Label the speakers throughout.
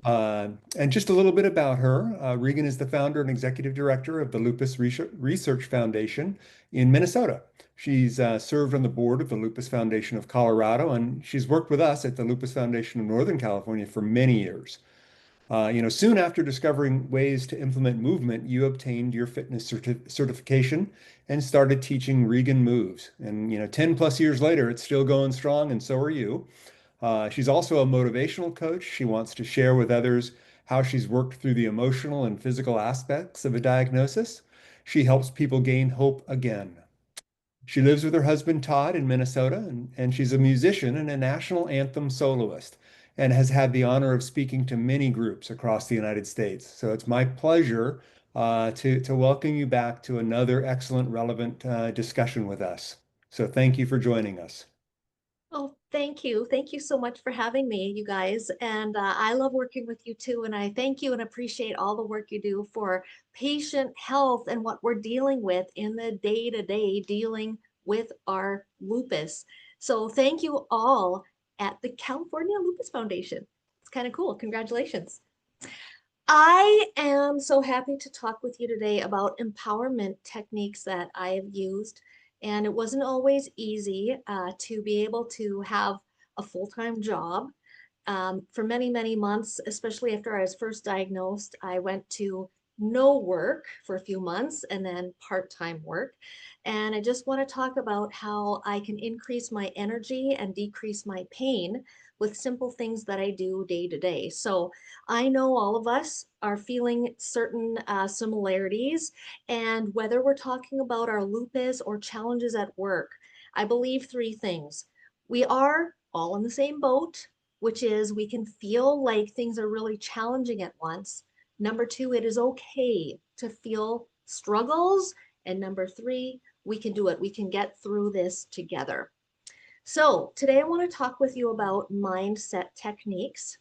Speaker 1: And just a little bit about her. Regan is the founder and executive director of the Lupus Research Foundation in Minnesota. She's served on the board of the Lupus Foundation of Colorado, and she's worked with us at the Lupus Foundation of Northern California for many years. Soon after discovering ways to implement movement, you obtained your fitness certification and started teaching Regan moves. And 10 plus years later, it's still going strong, and so are you. She's also a motivational coach. She wants to share with others how she's worked through the emotional and physical aspects of a diagnosis. She helps people gain hope again. She lives with her husband Todd in Minnesota, and she's a musician and a national anthem soloist, and has had the honor of speaking to many groups across the United States. So it's my pleasure to welcome you back to another excellent, relevant discussion with us. So thank you for joining us.
Speaker 2: Oh, thank you. Thank you so much for having me, you guys. And I love working with you too. And I thank you and appreciate all the work you do for patient health and what we're dealing with in the day-to-day dealing with our lupus. So thank you all at the California Lupus Foundation. It's kind of cool. Congratulations. I am so happy to talk with you today about empowerment techniques that I have used. And it wasn't always easy to be able to have a full-time job. For many, many months, especially after I was first diagnosed, I went to no work for a few months and then part-time work. And I just want to talk about how I can increase my energy and decrease my pain with simple things that I do day to day. So I know all of us are feeling certain similarities, and whether we're talking about our lupus or challenges at work, I believe three things. We are all in the same boat, which is we can feel like things are really challenging at once. Number two, it is okay to feel struggles. And number three, we can do it. We can get through this together. So today I want to talk with you about mindset techniques.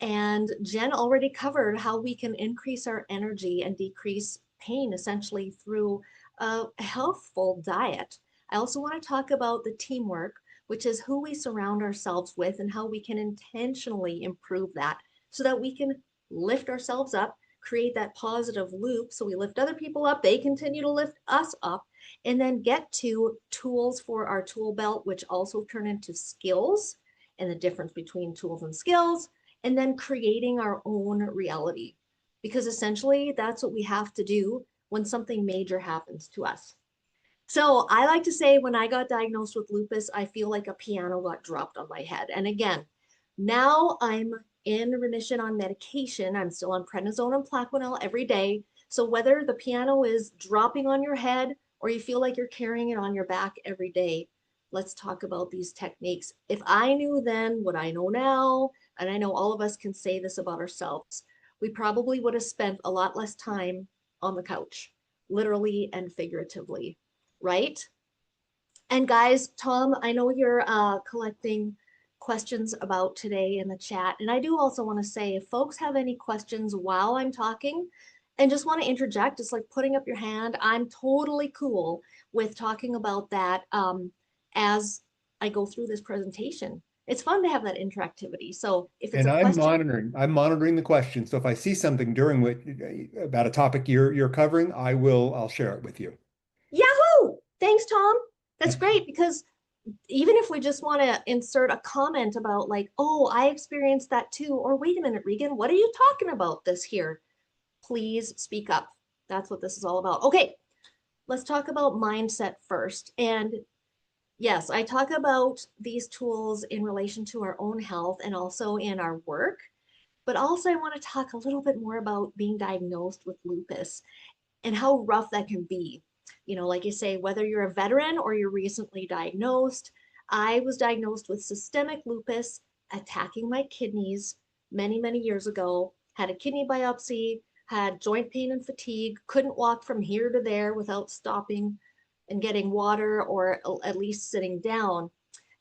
Speaker 2: And Jen already covered how we can increase our energy and decrease pain essentially through a healthful diet. I also want to talk about the teamwork, which is who we surround ourselves with and how we can intentionally improve that so that we can lift ourselves up, create that positive loop. So we lift other people up, they continue to lift us up, and then get to tools for our tool belt, which also turn into skills and the difference between tools and skills, and then creating our own reality. Because essentially, that's what we have to do when something major happens to us. So I like to say when I got diagnosed with lupus, I feel like a piano got dropped on my head. And again, now I'm in remission on medication. I'm still on prednisone and Plaquenil every day. So whether the piano is dropping on your head or you feel like you're carrying it on your back every day, let's talk about these techniques. If I knew then what I know now, and I know all of us can say this about ourselves, we probably would have spent a lot less time on the couch, literally and figuratively, right? And guys, Tom, I know you're collecting questions about today in the chat. And I do also want to say if folks have any questions while I'm talking and just want to interject, it's like putting up your hand. I'm totally cool with talking about that as I go through this presentation. It's fun to have that interactivity. So if it's
Speaker 1: And
Speaker 2: a question,
Speaker 1: I'm monitoring the questions. So if I see something during what about a topic you're covering, I'll share it with you.
Speaker 2: Yahoo! Thanks, Tom. That's great because even if we just want to insert a comment about like, oh, I experienced that too, or wait a minute, Regan, what are you talking about this here? Please speak up. That's what this is all about. Okay, let's talk about mindset first. And yes, I talk about these tools in relation to our own health and also in our work. But also, I want to talk a little bit more about being diagnosed with lupus and how rough that can be. You know, like you say, whether you're a veteran or you're recently diagnosed, I was diagnosed with systemic lupus attacking my kidneys many, many years ago, had a kidney biopsy, had joint pain and fatigue, couldn't walk from here to there without stopping and getting water or at least sitting down.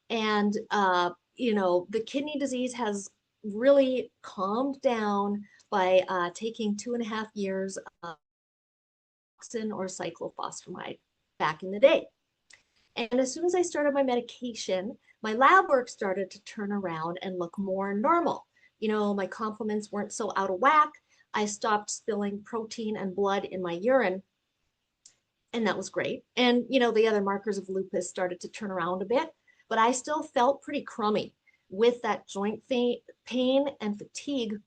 Speaker 2: And, the kidney disease has really calmed down by taking 2.5 years of or cyclophosphamide back in the day. And as soon as I started my medication, my lab work started to turn around and look more normal. My complements weren't so out of whack. I stopped spilling protein and blood in my urine, and that was great. And, the other markers of lupus started to turn around a bit, but I still felt pretty crummy with that joint pain and fatigue.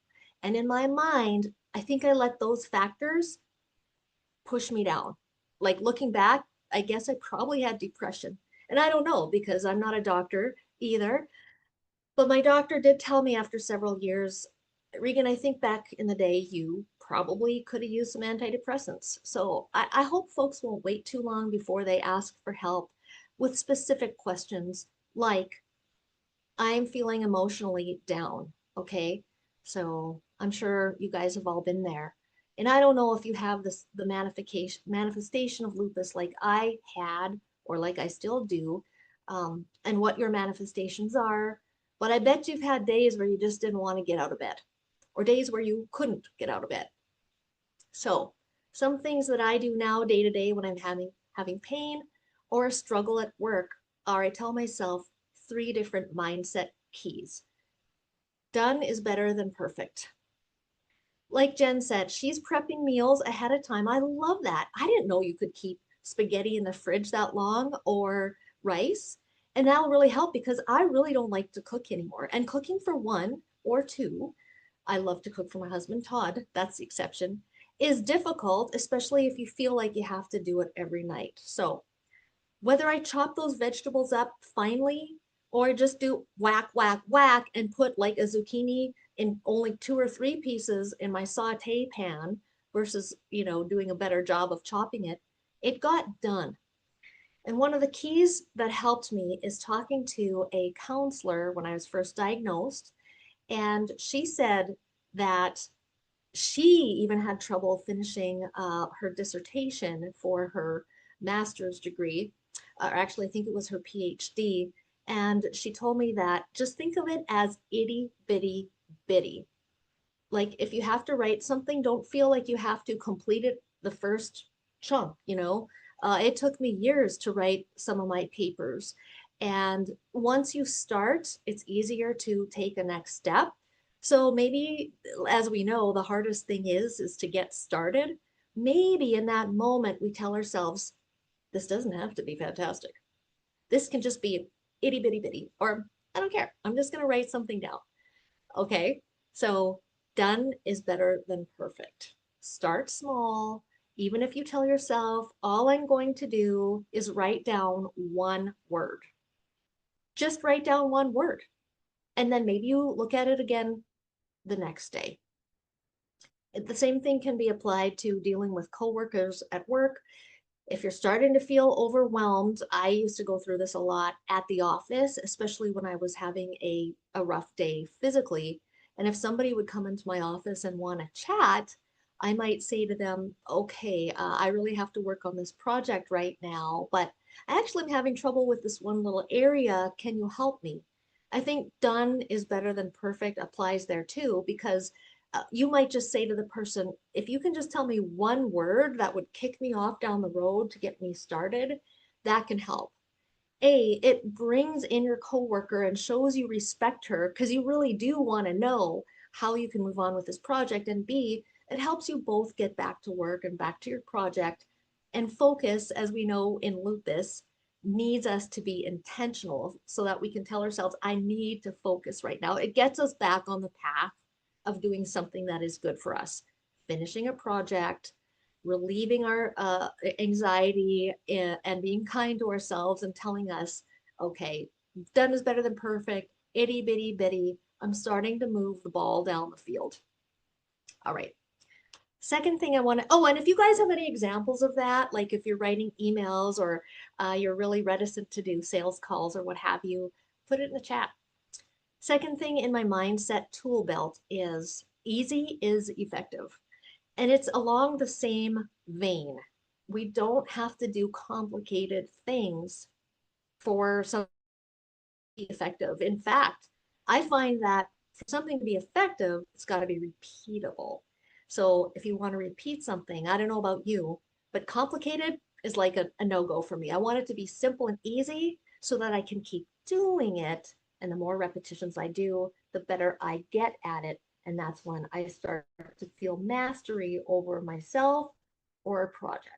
Speaker 2: And in my mind, I think I let those factors push me down. Like looking back, I guess I probably had depression. And I don't know because I'm not a doctor either. But my doctor did tell me after several years, Regan, I think back in the day, you probably could have used some antidepressants. So I hope folks won't wait too long before they ask for help with specific questions like, I'm feeling emotionally down. Okay. So I'm sure you guys have all been there. And I don't know if you have the manifestation of lupus like I had or like I still do, and what your manifestations are. But I bet you've had days where you just didn't want to get out of bed or days where you couldn't get out of bed. So some things that I do now day to day when I'm having pain or a struggle at work are I tell myself three different mindset keys. Done is better than perfect. Like Jen said, she's prepping meals ahead of time. I love that. I didn't know you could keep spaghetti in the fridge that long or rice. And that'll really help because I really don't like to cook anymore. And cooking for one or two, I love to cook for my husband, Todd, that's the exception, is difficult, especially if you feel like you have to do it every night. So whether I chop those vegetables up finely or just do whack, whack, whack and put like a zucchini in only two or three pieces in my saute pan versus, doing a better job of chopping it, it got done. And one of the keys that helped me is talking to a counselor when I was first diagnosed. And she said that she even had trouble finishing her dissertation for her master's degree, or actually, I think it was her PhD. And she told me that just think of it as itty bitty bitty. Like if you have to write something, don't feel like you have to complete it the first chunk. It took me years to write some of my papers. And once you start, it's easier to take a next step. So maybe, as we know, the hardest thing is to get started. Maybe in that moment, we tell ourselves, this doesn't have to be fantastic. This can just be itty bitty bitty, or I don't care. I'm just going to write something down. Okay. So done is better than perfect. Start small. Even if you tell yourself, all I'm going to do is write down one word. Just write down one word. And then maybe you look at it again the next day. The same thing can be applied to dealing with coworkers at work. If you're starting to feel overwhelmed, I used to go through this a lot at the office, especially when I was having a rough day physically. And if somebody would come into my office and want to chat, I might say to them, okay, I really have to work on this project right now, but I actually am having trouble with this one little area. Can you help me? I think done is better than perfect applies there too, because you might just say to the person, if you can just tell me one word that would kick me off down the road to get me started, that can help. It brings in your coworker and shows you respect her because you really do want to know how you can move on with this project. And B, it helps you both get back to work and back to your project. And focus, as we know in lupus, needs us to be intentional so that we can tell ourselves, I need to focus right now. It gets us back on the path of doing something that is good for us, finishing a project, relieving our anxiety, and being kind to ourselves and telling us, okay, done is better than perfect, itty bitty bitty. I'm starting to move the ball down the field. All right. Second thing I want to, oh, and if you guys have any examples of that, like if you're writing emails or you're really reticent to do sales calls or what have you, put it in the chat. Second thing in my mindset tool belt is easy is effective. And it's along the same vein. We don't have to do complicated things for something to be effective. In fact, I find that for something to be effective, it's got to be repeatable. So if you want to repeat something, I don't know about you, but complicated is like a no-go for me. I want it to be simple and easy so that I can keep doing it And the more repetitions I do, the better I get at it. And that's when I start to feel mastery over myself or a project.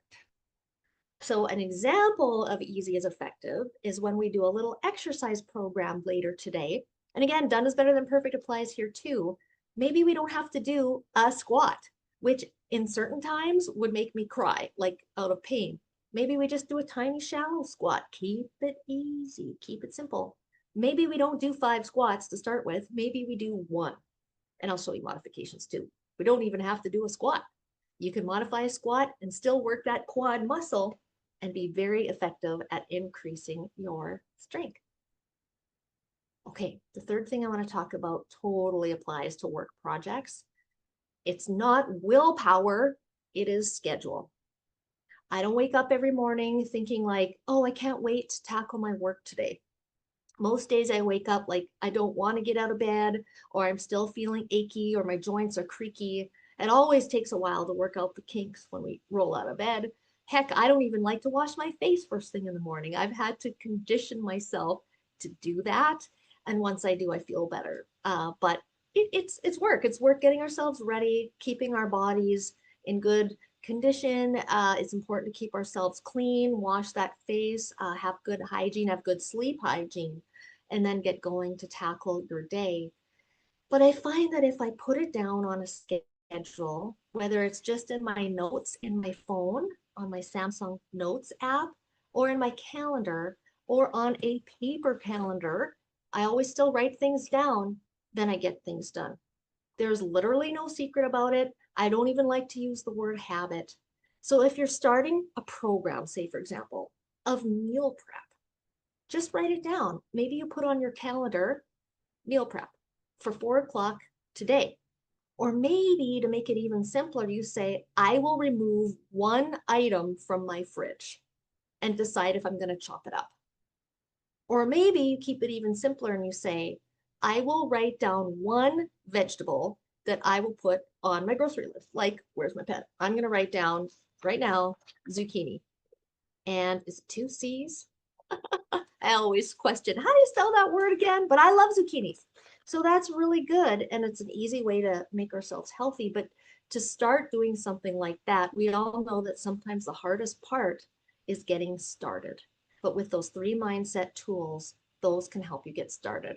Speaker 2: So an example of easy is effective is when we do a little exercise program later today. And again, done is better than perfect applies here too. Maybe we don't have to do a squat, which in certain times would make me cry, like out of pain. Maybe we just do a tiny shallow squat. Keep it easy, keep it simple. Maybe we don't do 5 squats to start with. Maybe we do one. And I'll show you modifications too. We don't even have to do a squat. You can modify a squat and still work that quad muscle and be very effective at increasing your strength. Okay, the third thing I want to talk about totally applies to work projects. It's not willpower, it is schedule. I don't wake up every morning thinking like, oh, I can't wait to tackle my work today. Most days I wake up like I don't want to get out of bed, or I'm still feeling achy, or my joints are creaky. It always takes a while to work out the kinks when we roll out of bed. Heck, I don't even like to wash my face first thing in the morning. I've had to condition myself to do that. And once I do, I feel better. But it's work. It's work getting ourselves ready, keeping our bodies in good condition. It's important to keep ourselves clean, wash that face, have good hygiene, have good sleep hygiene, and then get going to tackle your day. But I find that if I put it down on a schedule, whether it's just in my notes in my phone, on my Samsung Notes app, or in my calendar, or on a paper calendar, I always still write things down, then I get things done. There's literally no secret about it. I don't even like to use the word habit. So if you're starting a program, say for example, of meal prep, just write it down. Maybe you put on your calendar meal prep for 4 o'clock today. Or maybe to make it even simpler, you say, I will remove one item from my fridge and decide if I'm going to chop it up. Or maybe you keep it even simpler and you say, I will write down one vegetable that I will put on my grocery list. Like, where's my pen? I'm going to write down right now zucchini. And is it 2 C's? I always question, how do you spell that word again? But I love zucchinis. So that's really good. And it's an easy way to make ourselves healthy. But to start doing something like that, we all know that sometimes the hardest part is getting started. But with those 3 mindset tools, those can help you get started.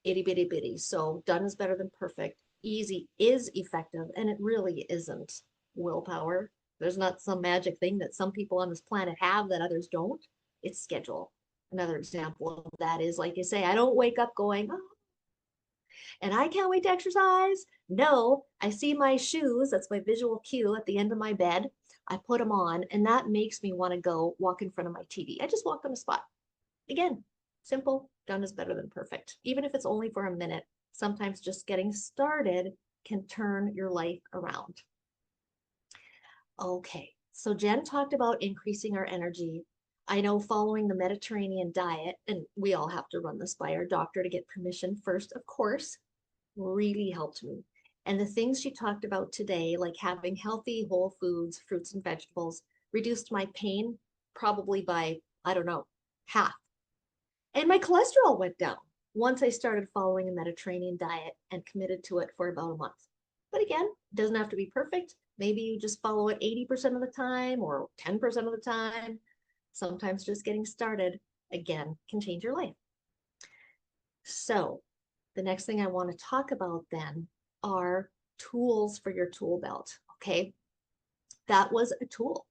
Speaker 2: Itty bitty bitty. So done is better than perfect. Easy is effective, and it really isn't willpower. There's not some magic thing that some people on this planet have that others don't. It's schedule. Another example of that is like you say, I don't wake up going, oh, and I can't wait to exercise. No, I see my shoes. That's my visual cue at the end of my bed. I put them on, and that makes me want to go walk in front of my TV. I just walk on the spot. Again, simple, done is better than perfect. Even if it's only for a minute, sometimes just getting started can turn your life around. Okay, so Jen talked about increasing our energy. I know following the Mediterranean diet, and we all have to run this by our doctor to get permission first, of course, really helped me. And the things she talked about today, like having healthy whole foods, fruits and vegetables, reduced my pain probably by, I don't know, half. And my cholesterol went down once I started following a Mediterranean diet and committed to it for about a month. But again, it doesn't have to be perfect. Maybe you just follow it 80% of the time or 10% of the time. Sometimes just getting started, again, can change your life. So the next thing I want to talk about then are tools for your tool belt. Okay. That was a tool.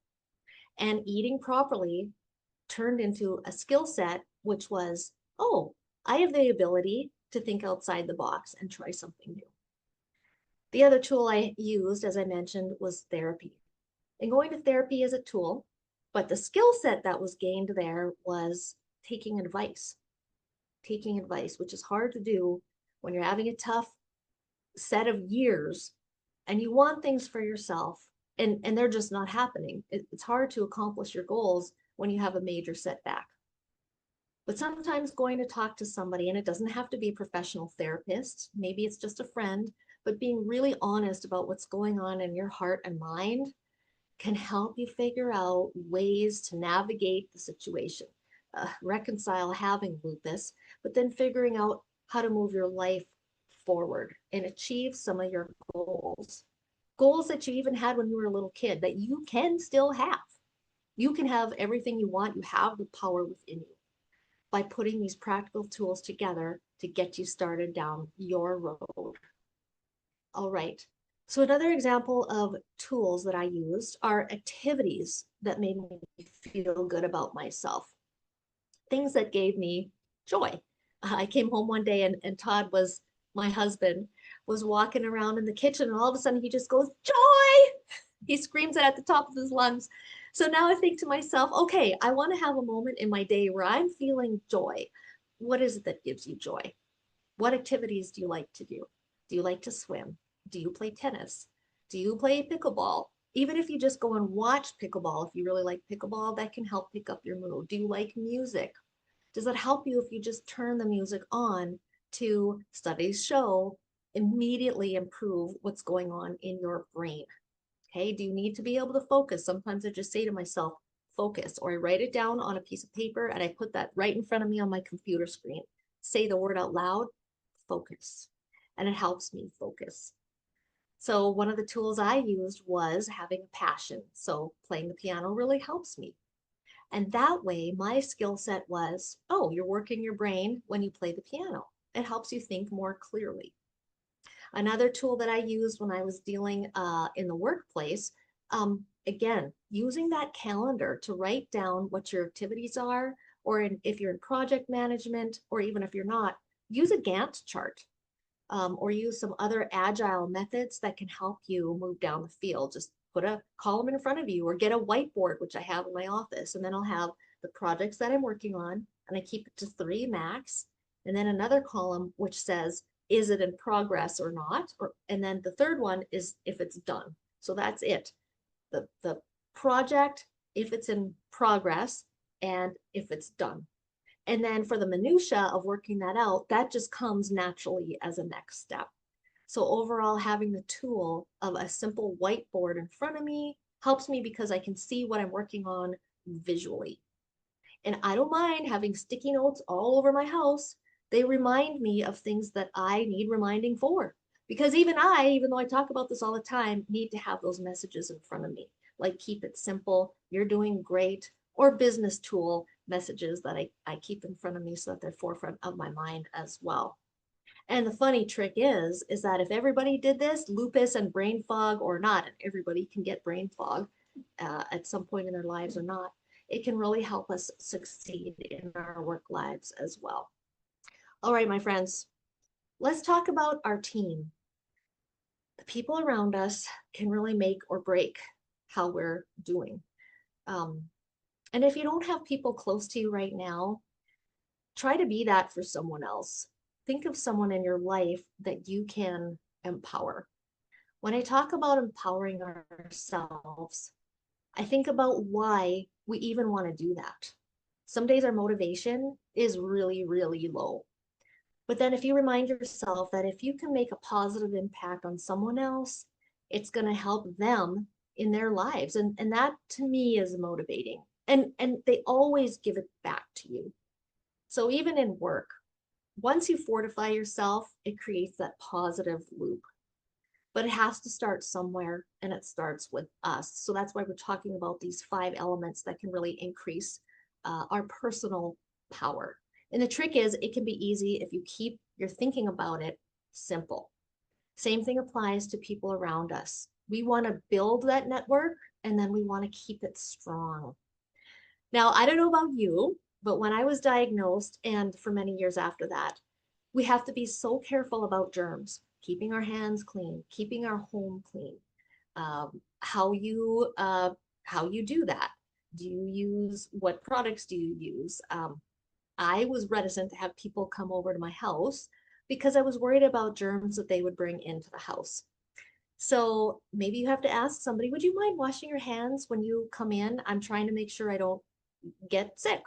Speaker 2: And eating properly turned into a skill set, which was, oh, I have the ability to think outside the box and try something new. The other tool I used, as I mentioned, was therapy. And going to therapy is a tool, but the skill set that was gained there was taking advice, which is hard to do when you're having a tough set of years and you want things for yourself and they're just not happening. It's hard to accomplish your goals when you have a major setback. But sometimes going to talk to somebody, and it doesn't have to be a professional therapist, maybe it's just a friend, but being really honest about what's going on in your heart and mind can help you figure out ways to navigate the situation. reconcile having lupus, but then figuring out how to move your life forward and achieve some of your goals. Goals that you even had when you were a little kid that you can still have. You can have everything you want. You have the power within you by putting these practical tools together to get you started down your road. All right. So another example of tools that I used are activities that made me feel good about myself, things that gave me joy. I came home one day and Todd was, my husband, was walking around in the kitchen and all of a sudden he just goes, joy! He screams it at the top of his lungs. So now I think to myself, okay, I want to have a moment in my day where I'm feeling joy. What is it that gives you joy? What activities do you like to do? Do you like to swim? Do you play tennis? Do you play pickleball? Even if you just go and watch pickleball, if you really like pickleball, that can help pick up your mood. Do you like music? Does that help you if you just turn the music on to, studies show, immediately improve what's going on in your brain? Okay, do you need to be able to focus? Sometimes I just say to myself, focus, or I write it down on a piece of paper and I put that right in front of me on my computer screen. Say the word out loud, focus, and it helps me focus. So one of the tools I used was having a passion. So playing the piano really helps me. And that way, my skill set was, oh, you're working your brain when you play the piano. It helps you think more clearly. Another tool that I used when I was dealing in the workplace, again, using that calendar to write down what your activities are, or if you're in project management, or even if you're not, use a Gantt chart, or use some other agile methods that can help you move down the field. Just put a column in front of you or get a whiteboard, which I have in my office, and then I'll have the projects that I'm working on, and I keep it to 3 max, and then another column which says, is it in progress or not? And then the third one is if it's done. So that's it. The project, if it's in progress, and if it's done. And then for the minutia of working that out, that just comes naturally as a next step. So overall, having the tool of a simple whiteboard in front of me helps me because I can see what I'm working on visually. And I don't mind having sticky notes all over my house. They remind me of things that I need reminding for. Because even though I talk about this all the time, need to have those messages in front of me. Like keep it simple, you're doing great, or business tool messages that I keep in front of me so that they're forefront of my mind as well. And the funny trick is that if everybody did this, lupus and brain fog or not, and everybody can get brain fog at some point in their lives or not, it can really help us succeed in our work lives as well. All right, my friends, let's talk about our team. The people around us can really make or break how we're doing. Um, and if you don't have people close to you right now, try to be that for someone else. Think of someone in your life that you can empower. When I talk about empowering ourselves, I think about why we even want to do that. Some days our motivation is really, really low. But then if you remind yourself that if you can make a positive impact on someone else, it's going to help them in their lives. And that to me is motivating. And they always give it back to you. So even in work, once you fortify yourself, it creates that positive loop. But it has to start somewhere, and it starts with us. So that's why we're talking about these 5 elements that can really increase our personal power. And the trick is, it can be easy if you keep your thinking about it simple. Same thing applies to people around us. We want to build that network, and then we want to keep it strong. Now, I don't know about you, but when I was diagnosed, and for many years after that, we have to be so careful about germs, keeping our hands clean, keeping our home clean. How you do that? Do you use, what products do you use? I was reticent to have people come over to my house because I was worried about germs that they would bring into the house. So maybe you have to ask somebody, would you mind washing your hands when you come in? I'm trying to make sure I don't get sick.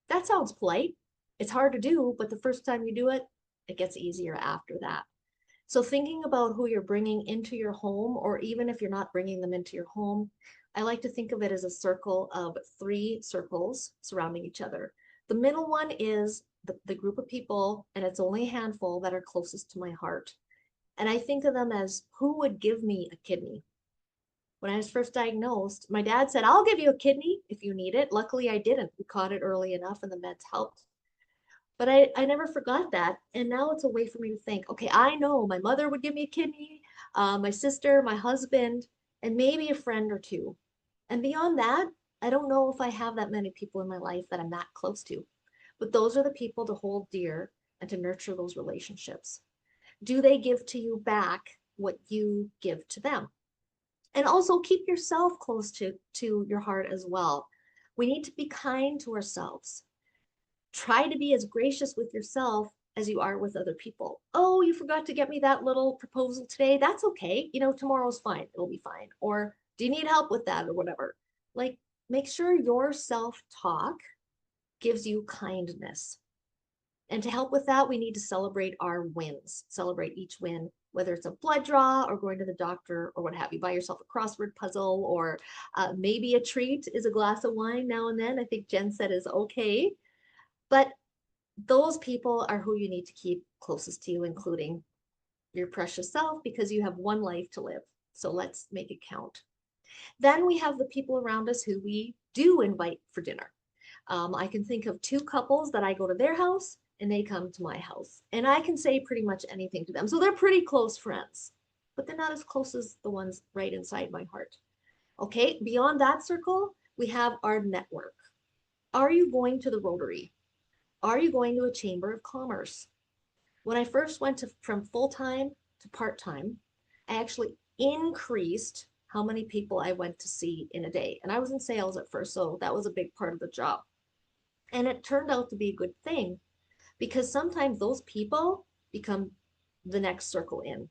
Speaker 2: That sounds polite. It's hard to do, but the first time you do it, it gets easier after that. So thinking about who you're bringing into your home, or even if you're not bringing them into your home, I like to think of it as a circle of 3 circles surrounding each other. The middle one is the group of people, and it's only a handful that are closest to my heart. And I think of them as who would give me a kidney. When I was first diagnosed, my dad said, I'll give you a kidney if you need it. Luckily, I didn't. We caught it early enough and the meds helped. But I never forgot that. And now it's a way for me to think, okay, I know my mother would give me a kidney, my sister, my husband, and maybe a friend or two. And beyond that, I don't know if I have that many people in my life that I'm that close to. But those are the people to hold dear and to nurture those relationships. Do they give to you back what you give to them? And also keep yourself close to your heart as well. We need to be kind to ourselves. Try to be as gracious with yourself as you are with other people. Oh, you forgot to get me that little proposal today. That's okay. You know, tomorrow's fine. It'll be fine. Or do you need help with that or whatever? Like, make sure your self talk gives you kindness. And to help with that, we need to celebrate our wins, celebrate each win, whether it's a blood draw or going to the doctor or what have you. Buy yourself a crossword puzzle, or maybe a treat is a glass of wine now and then. I think Jen said is okay. But those people are who you need to keep closest to you, including your precious self, because you have one life to live. So let's make it count. Then we have the people around us who we do invite for dinner. I can think of two couples that I go to their house and they come to my house, and I can say pretty much anything to them. So they're pretty close friends, but they're not as close as the ones right inside my heart. Okay, beyond that circle, we have our network. Are you going to the Rotary? Are you going to a Chamber of Commerce? When I first went from full time to part time, I actually increased how many people I went to see in a day. And I was in sales at first, so that was a big part of the job. And it turned out to be a good thing because sometimes those people become the next circle in,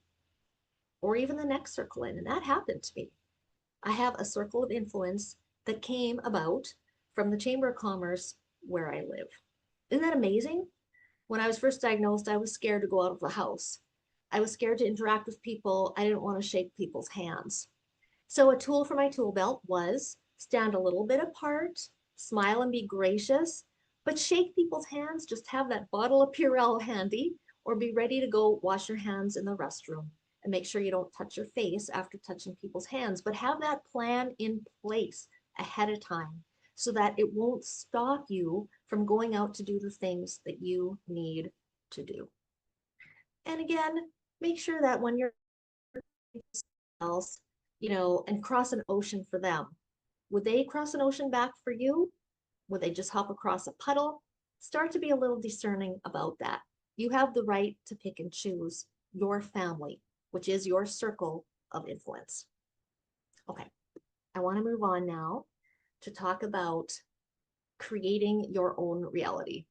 Speaker 2: or even the next circle in. And that happened to me. I have a circle of influence that came about from the Chamber of Commerce where I live. Isn't that amazing? When I was first diagnosed, I was scared to go out of the house. I was scared to interact with people. I didn't want to shake people's hands. So a tool for my tool belt was stand a little bit apart, smile and be gracious, but shake people's hands. Just have that bottle of Purell handy, or be ready to go wash your hands in the restroom. And make sure you don't touch your face after touching people's hands, but have that plan in place ahead of time so that it won't stop you from going out to do the things that you need to do. And again, make sure that when you're else, and cross an ocean for them, would they cross an ocean back for you? Would they just hop across a puddle? Start to be a little discerning about that. You have the right to pick and choose your family, which is your circle of influence. Okay, I want to move on now to talk about creating your own reality.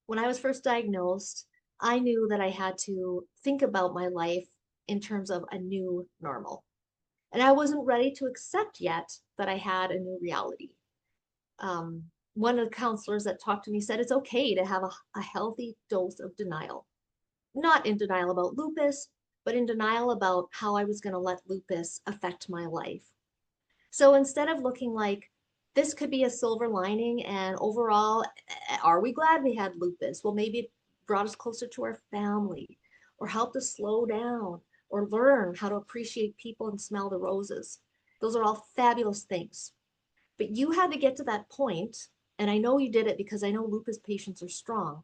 Speaker 2: When I was first diagnosed, I knew that I had to think about my life in terms of a new normal. And I wasn't ready to accept yet that I had a new reality. One of the counselors that talked to me said it's okay to have a healthy dose of denial. Not in denial about lupus, but in denial about how I was going to let lupus affect my life. So instead of looking like this could be a silver lining and overall, are we glad we had lupus? Well, maybe it brought us closer to our family or helped us slow down or learn how to appreciate people and smell the roses. Those are all fabulous things. But you had to get to that point, and I know you did it because I know lupus patients are strong,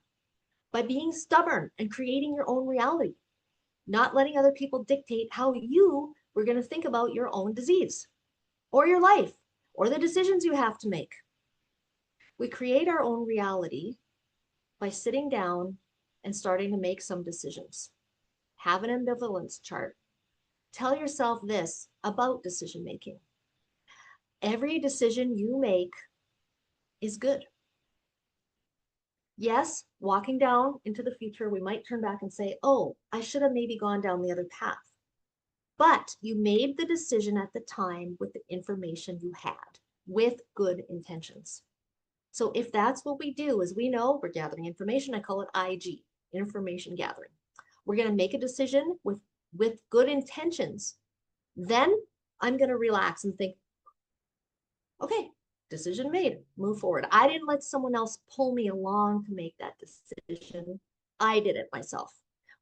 Speaker 2: by being stubborn and creating your own reality, not letting other people dictate how you were going to think about your own disease or your life or the decisions you have to make. We create our own reality by sitting down and starting to make some decisions. Have an ambivalence chart. Tell yourself this about decision making. Every decision you make is good. Yes, walking down into the future, we might turn back and say, oh, I should have maybe gone down the other path. But you made the decision at the time with the information you had, with good intentions. So if that's what we do, is we know we're gathering information, I call it IG, information gathering. We're going to make a decision with good intentions. Then I'm going to relax and think, okay, Decision made, move forward. I didn't let someone else pull me along to make that decision. I did it myself.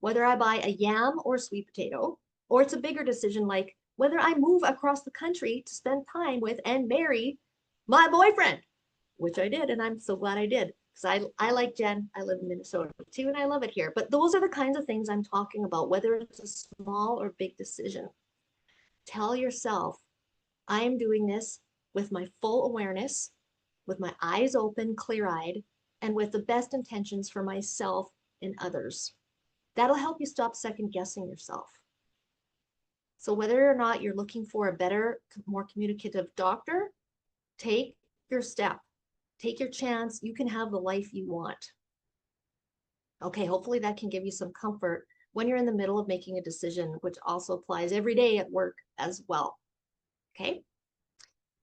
Speaker 2: Whether I buy a yam or a sweet potato, or it's a bigger decision like whether I move across the country to spend time with and marry my boyfriend, which I did, and I'm so glad I did. Because I like Jen. I live in Minnesota too, and I love it here. But those are the kinds of things I'm talking about, whether it's a small or big decision. Tell yourself, I'm doing this with my full awareness, with my eyes open, clear eyed, and with the best intentions for myself and others. That'll help you stop second guessing yourself. So, whether or not you're looking for a better, more communicative doctor, take your step, take your chance. You can have the life you want. Okay, hopefully that can give you some comfort when you're in the middle of making a decision, which also applies every day at work as well. Okay.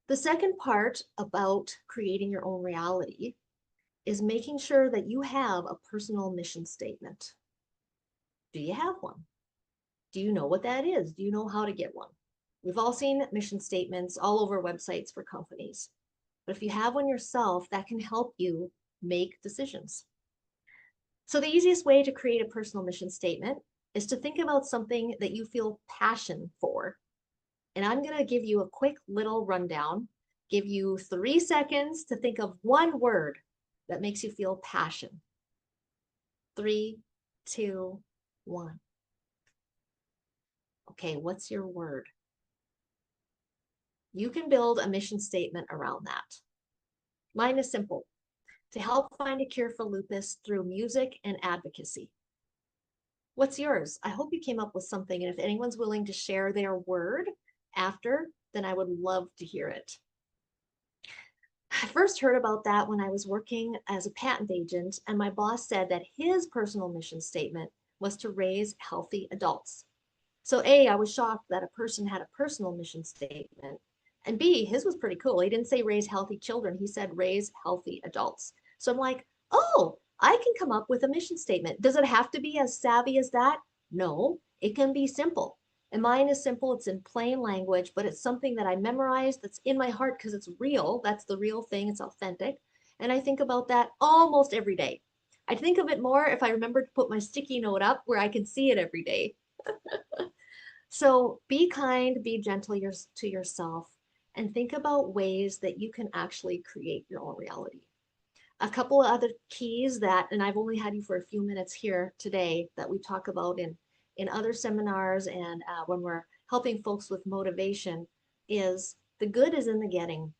Speaker 2: The second part about creating your own reality is making sure that you have a personal mission statement. Do you have one? Do you know what that is? Do you know how to get one? We've all seen mission statements all over websites for companies. But if you have one yourself, that can help you make decisions. So the easiest way to create a personal mission statement is to think about something that you feel passion for. And I'm going to give you a quick little rundown, give you 3 seconds to think of one word that makes you feel passion. 3, 2, 1. Okay, what's your word? You can build a mission statement around that. Mine is simple: to help find a cure for lupus through music and advocacy. What's yours? I hope you came up with something, and if anyone's willing to share their word after, then I would love to hear it. I first heard about that when I was working as a patent agent, and my boss said that his personal mission statement was to raise healthy adults. So A, I was shocked that a person had a personal mission statement. And B, his was pretty cool. He didn't say raise healthy children. He said raise healthy adults. So I'm like, oh, I can come up with a mission statement. Does it have to be as savvy as that? No, it can be simple. And mine is simple. It's in plain language, but it's something that I memorized that's in my heart because it's real. That's the real thing. It's authentic. And I think about that almost every day. I think of it more if I remember to put my sticky note up where I can see it every day. So be kind, be gentle to yourself, and think about ways that you can actually create your own reality. A couple of other keys that, and I've only had you for a few minutes here today, that we talk about in other seminars and when we're helping folks with motivation, is the good is in the getting.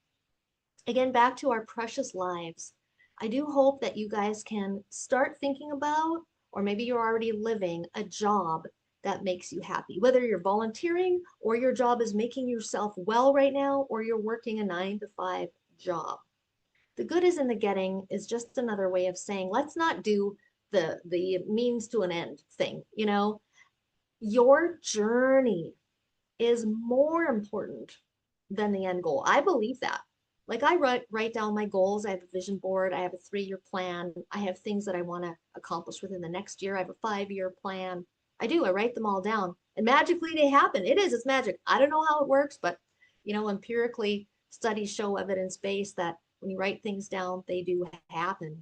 Speaker 2: Again, back to our precious lives. I do hope that you guys can start thinking about, or maybe you're already living, a job that makes you happy, whether you're volunteering or your job is making yourself well right now, or you're working a 9 to 5 job. The good is in the getting is just another way of saying, let's not do the means to an end thing. You know, your journey is more important than the end goal. I believe that. Like I write down my goals. I have a vision board. I have a 3-year plan. I have things that I want to accomplish within the next year. I have a 5-year plan. I do. I write them all down, and magically they happen. It's magic. I don't know how it works, but empirically studies show, evidence-based, that when you write things down, they do happen.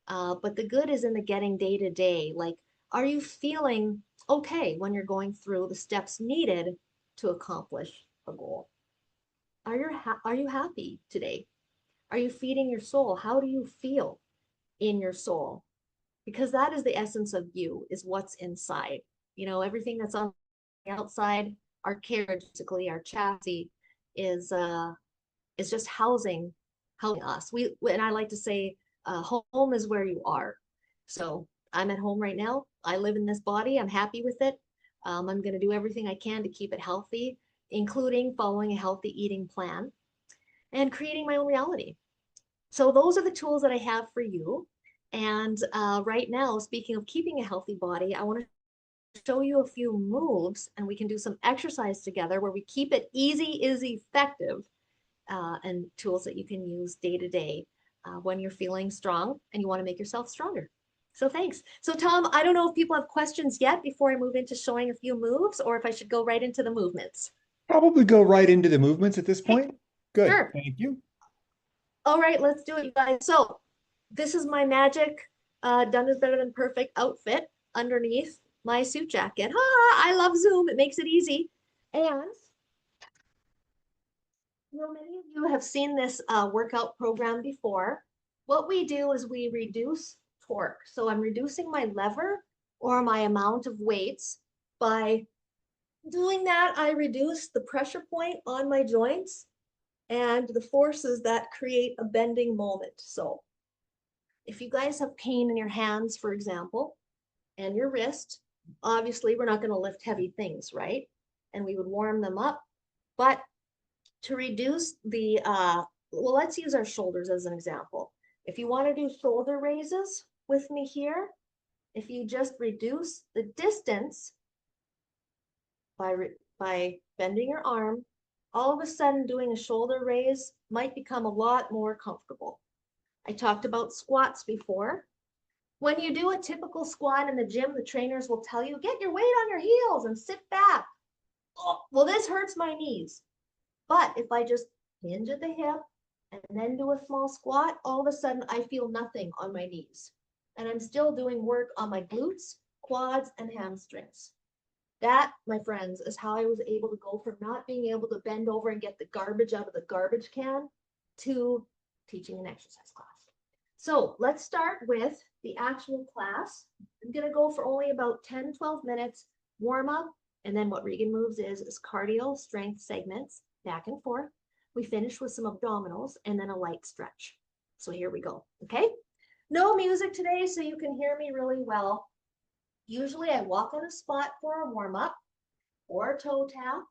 Speaker 2: But the good is in the getting day to day. Like, are you feeling okay when you're going through the steps needed to accomplish a goal? Are you happy today? Are you feeding your soul? How do you feel in your soul? Because that is the essence of you, is what's inside. Everything that's on the outside, our carriage, basically our chassis, is just housing us. And I like to say, home is where you are. So I'm at home right now. I live in this body. I'm happy with it. I'm going to do everything I can to keep it healthy, including following a healthy eating plan and creating my own reality. So those are the tools that I have for you. And right now, speaking of keeping a healthy body, I want to show you a few moves, and we can do some exercise together where we keep it easy is effective, and tools that you can use day to day when you're feeling strong and you want to make yourself stronger. So thanks. So Tom, I don't know if people have questions yet before I move into showing a few moves, or if I should go right into the movements.
Speaker 1: Probably go right into the movements at this
Speaker 2: Okay,
Speaker 1: point. Good.
Speaker 2: sure.
Speaker 1: Thank you.
Speaker 2: All right, let's do it, you guys. So this is my magic done is better than perfect outfit underneath my suit jacket. I love Zoom. It makes it easy. And many of you have seen this workout program before. What we do is we reduce torque. So I'm reducing my lever or my amount of weights. By doing that, I reduce the pressure point on my joints and the forces that create a bending moment. So if you guys have pain in your hands, for example, and your wrist, obviously we're not going to lift heavy things, right? And we would warm them up. But to reduce the, well, let's use our shoulders as an example. If you want to do shoulder raises with me here, if you just reduce the distance by bending your arm, all of a sudden doing a shoulder raise might become a lot more comfortable. I talked about squats before. When you do a typical squat in the gym, the trainers will tell you, get your weight on your heels and sit back. Oh, well, this hurts my knees. But if I just hinge at the hip and then do a small squat, all of a sudden I feel nothing on my knees. And I'm still doing work on my glutes, quads, and hamstrings. That, my friends, is how I was able to go from not being able to bend over and get the garbage out of the garbage can to teaching an exercise class. So let's start with the actual class. I'm going to go for only about 10, 12 minutes, warm up, and then what Regan moves is cardio strength segments back and forth. We finish with some abdominals and then a light stretch. So here we go, okay? No music today, so you can hear me really well. Usually I walk on a spot for a warm up or a toe tap,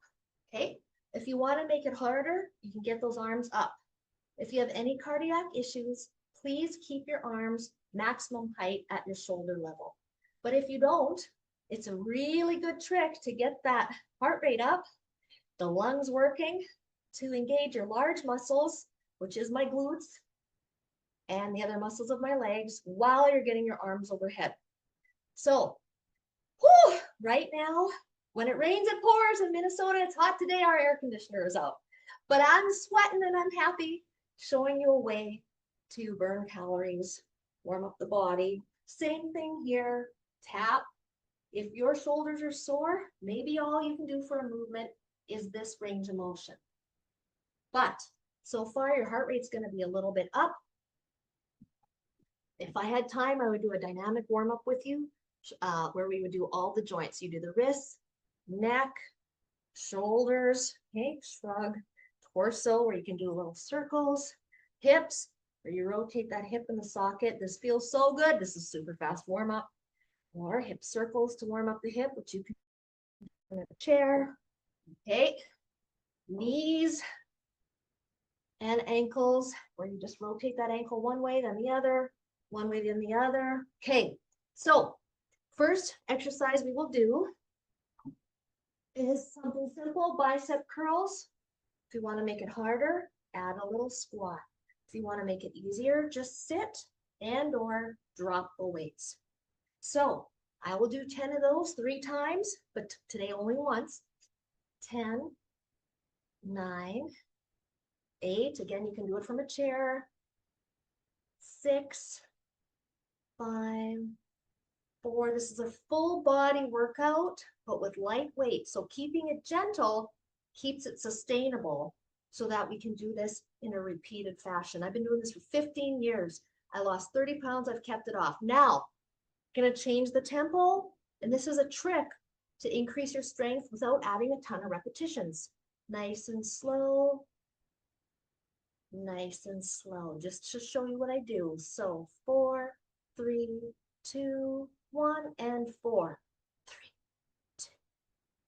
Speaker 2: okay? If you want to make it harder, you can get those arms up. If you have any cardiac issues, please keep your arms maximum height at your shoulder level. But if you don't, it's a really good trick to get that heart rate up, the lungs working, to engage your large muscles, which is my glutes, and the other muscles of my legs, while you're getting your arms overhead. So, whew, right now, when it rains, it pours in Minnesota. It's hot today. Our air conditioner is out. But I'm sweating and I'm happy, showing you a way to burn calories, warm up the body. Same thing here. Tap. If your shoulders are sore, maybe all you can do for a movement is this range of motion. But so far, your heart rate's going to be a little bit up. If I had time, I would do a dynamic warm up with you where we would do all the joints. You do the wrists, neck, shoulders, okay, shrug, torso, where you can do little circles, hips, where you rotate that hip in the socket. This feels so good. This is super fast warm up. Or hip circles to warm up the hip, which you can do in a chair. Okay, knees and ankles, where you just rotate that ankle one way, then the other, one way, then the other. Okay, so first exercise we will do is something simple, bicep curls. If you want to make it harder, add a little squat. If you want to make it easier, just sit and or drop the weights. So I will do 10 of those 3 times, but today only once. 10, 9, 8. Again, you can do it from a chair. 6, 5, 4. This is a full body workout, but with light weight. So keeping it gentle keeps it sustainable so that we can do this in a repeated fashion. I've been doing this for 15 years. I lost 30 pounds. I've kept it off. Now, going to change the tempo. And this is a trick to increase your strength without adding a ton of repetitions. Nice and slow. Nice and slow. Just to show you what I do. So 4, 3, 2, 1, and 4. 3, 2,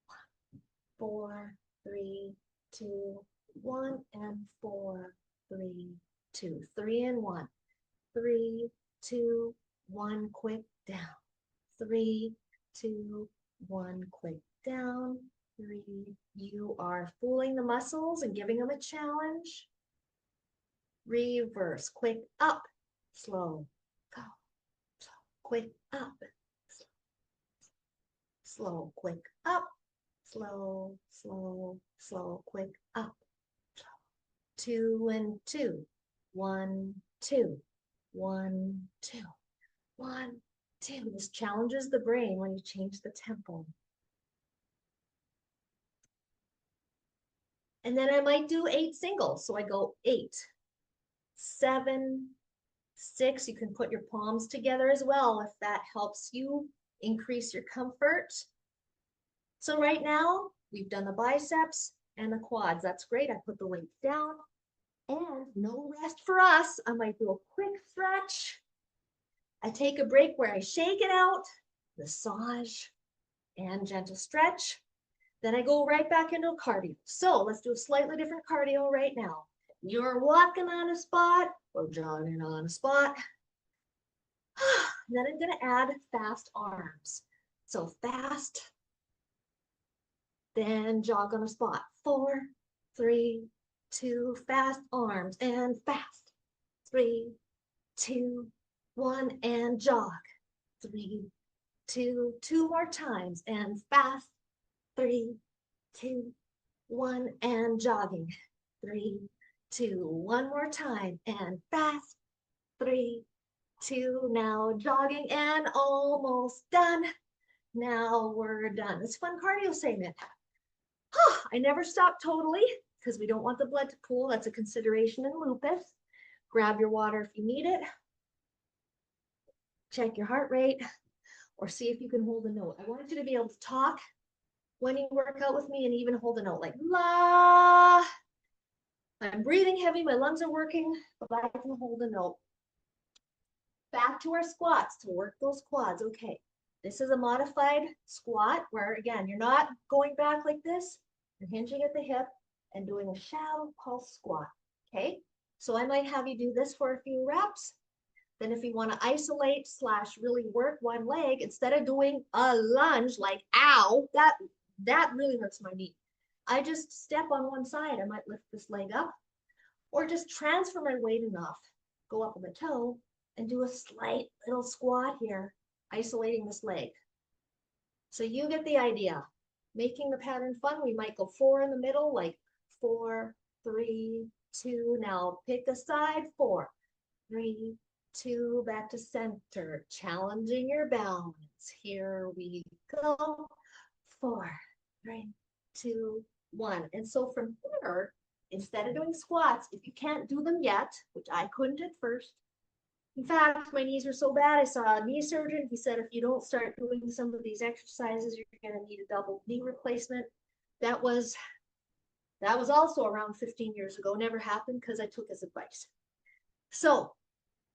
Speaker 2: 1. 4, 3, 2, 1, and 4, 3, 2. 3 and 1. 3, 2, 1. Quick down. 3, 2, 1. Quick down. 3. You are fooling the muscles and giving them a challenge. Reverse. Quick up. Slow. Go. Slow. Quick up. Slow. Quick up. Slow. Slow. Slow. Quick up. 2 and 2. 1, 2, 1, 2, 1, 2. This challenges the brain when you change the tempo. And then I might do 8 singles. So I go 8, 7, 6. You can put your palms together as well if that helps you increase your comfort. So right now we've done the biceps and the quads. That's great. I put the weights down and no rest for us. I might do a quick stretch. I take a break where I shake it out, massage and gentle stretch. Then I go right back into a cardio. So let's do a slightly different cardio right now. You're walking on a spot or jogging on a spot. Then I'm going to add fast arms. So fast, then jog on a spot. 4, 3, 2, fast arms and fast. 3, 2, 1, and jog. 3, 2, 2 more times and fast. 3, 2, 1, and jogging. 3, 2, 1 more time and fast. 3, 2, now jogging and almost done. Now we're done. It's fun cardio segment. I never stop totally because we don't want the blood to pool. That's a consideration in lupus. Grab your water if you need it. Check your heart rate or see if you can hold a note. I wanted you to be able to talk when you work out with me and even hold a note like la. I'm breathing heavy, my lungs are working, but I can hold a note. Back to our squats to work those quads. Okay, this is a modified squat where again, you're not going back like this. You're hinging at the hip and doing a shallow pulse squat. Okay, so I might have you do this for a few reps. Then if you want to isolate / really work one leg, instead of doing a lunge like ow, that really hurts my knee. I just step on one side. I might lift this leg up or just transfer my weight enough, go up on the toe and do a slight little squat here, isolating this leg. So you get the idea. Making the pattern fun, we might go 4 in the middle, like 4, 3, 2. Now pick a side, 4, 3, 2, back to center, challenging your balance. Here we go. 4, 3, 2, 1. And so from here, instead of doing squats, if you can't do them yet, which I couldn't at first. In fact, my knees were so bad, I saw a knee surgeon. He said, if you don't start doing some of these exercises, you're going to need a double knee replacement. That was also around 15 years ago. Never happened because I took his advice. So